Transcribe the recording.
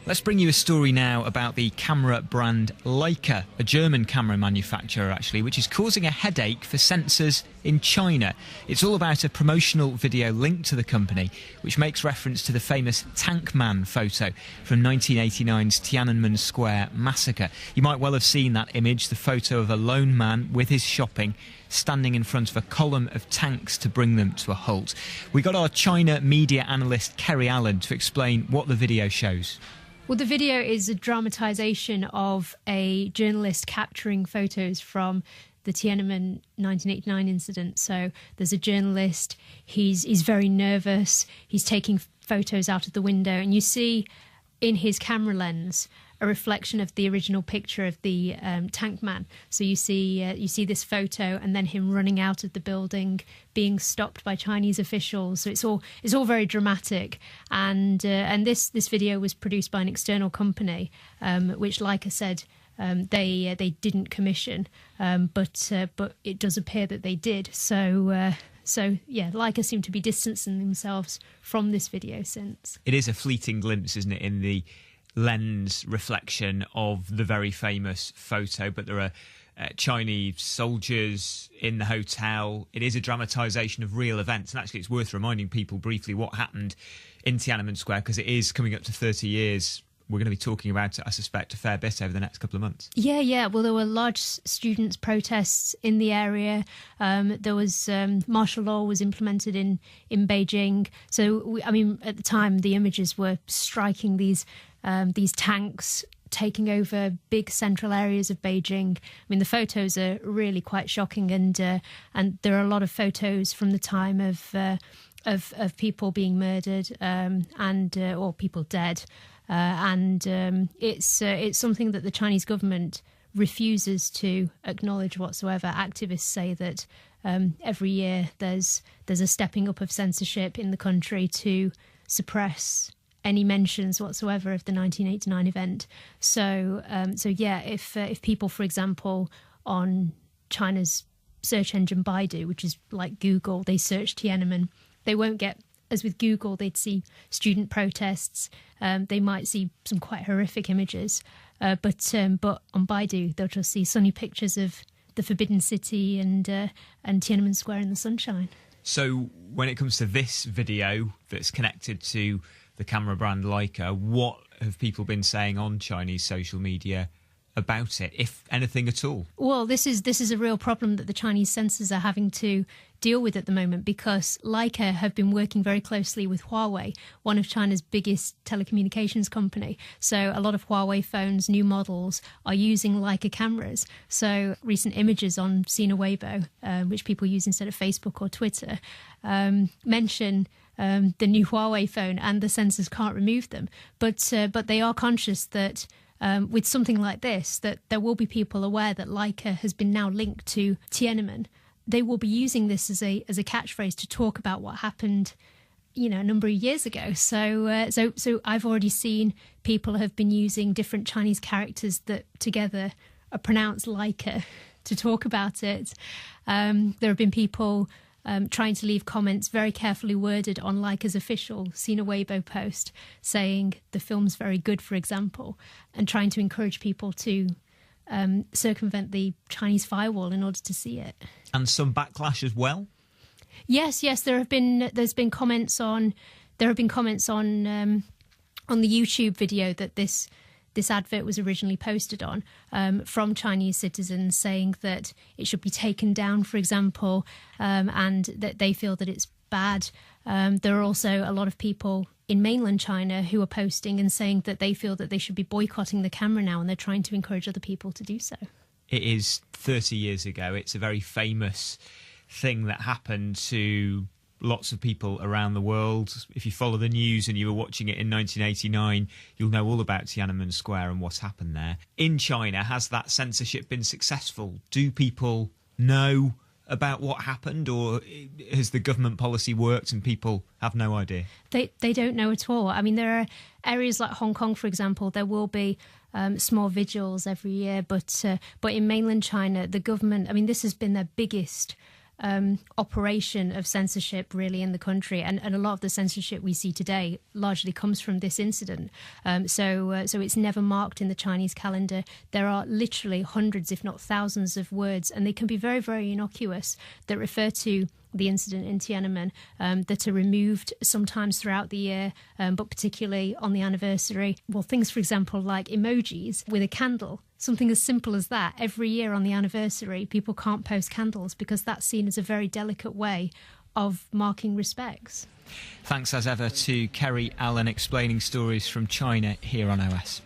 Let's bring you a story now about the camera brand Leica, a German camera manufacturer actually, which is causing a headache for censors in China. It's all about a promotional video linked to the company, which makes reference to the famous Tank Man photo from 1989's Tiananmen Square massacre. You might well have seen that image, the photo of a lone man with his shopping, standing in front of a column of tanks to bring them to a halt. We got our China media analyst Kerry Allen to explain what the video shows. Well, the video is a dramatisation of a journalist capturing photos from the Tiananmen 1989 incident. So there's a journalist, he's very nervous, he's taking photos out of the window, and you see in his camera lens a reflection of the original picture of the Tank Man. So you see this photo, and then him running out of the building, being stopped by Chinese officials. So it's all very dramatic. And this video was produced by an external company, which, like I said, they didn't commission, but it does appear that they did. So yeah, Leica seem to be distancing themselves from this video since. It is a fleeting glimpse, isn't it, in the lens reflection of the very famous photo, but there are Chinese soldiers in the hotel. It is a dramatisation of real events, and actually it's worth reminding people briefly what happened in Tiananmen Square, because it is coming up to 30 years. We're going to be talking about it, I suspect, a fair bit over the next couple of months. Yeah. Well, there were large students' protests in the area. There was martial law was implemented in Beijing. So, at the time, the images were striking these tanks taking over big central areas of Beijing. The photos are really quite shocking, and there are a lot of photos from the time of people being murdered or people dead. It's something that the Chinese government refuses to acknowledge whatsoever. Activists say that every year there's a stepping up of censorship in the country to suppress any mentions whatsoever of the 1989 event. So yeah, if people, for example, on China's search engine Baidu, which is like Google, they search Tiananmen, they won't get, as with Google, they'd see student protests. They might see some quite horrific images, but on Baidu they'll just see sunny pictures of the Forbidden City and Tiananmen Square in the sunshine. So when it comes to this video that's connected to the camera brand Leica, what have people been saying on Chinese social media about it, if anything at all? Well, this is a real problem that the Chinese censors are having to deal with at the moment, because Leica have been working very closely with Huawei, one of China's biggest telecommunications company. So a lot of Huawei phones, new models, are using Leica cameras. So recent images on Sina Weibo, which people use instead of Facebook or Twitter, mention the new Huawei phone, and the censors can't remove them. But they are conscious that with something like this, that there will be people aware that Leica has been now linked to Tiananmen. They will be using this as a catchphrase to talk about what happened, a number of years ago. So I've already seen people have been using different Chinese characters that together are pronounced Leica to talk about it. There have been people trying to leave comments very carefully worded on Leica's official Sina Weibo post, saying the film's very good, for example, and trying to encourage people to circumvent the Chinese firewall in order to see it. And some backlash as well? Yes. There's been comments on the YouTube video that this advert was originally posted on, from Chinese citizens saying that it should be taken down, for example, and that they feel that it's bad. There are also a lot of people in mainland China who are posting and saying that they feel that they should be boycotting the camera now, and they're trying to encourage other people to do so. It is 30 years ago. It's a very famous thing that happened to lots of people around the world. If you follow the news and you were watching it in 1989, you'll know all about Tiananmen Square and what's happened there. In China, has that censorship been successful? Do people know about what happened, or has the government policy worked and people have no idea? They don't know at all. There are areas like Hong Kong, for example, there will be small vigils every year, but in mainland China, the government, this has been their biggest operation of censorship really in the country, and a lot of the censorship we see today largely comes from this incident. So it's never marked in the Chinese calendar. There are literally hundreds, if not thousands, of words, and they can be very, very innocuous, that refer to the incident in Tiananmen, that are removed sometimes throughout the year, but particularly on the anniversary. Well, things, for example, like emojis with a candle. Something as simple as that. Every year on the anniversary, people can't post candles because that's seen as a very delicate way of marking respects. Thanks as ever to Kerry Allen explaining stories from China here on OS.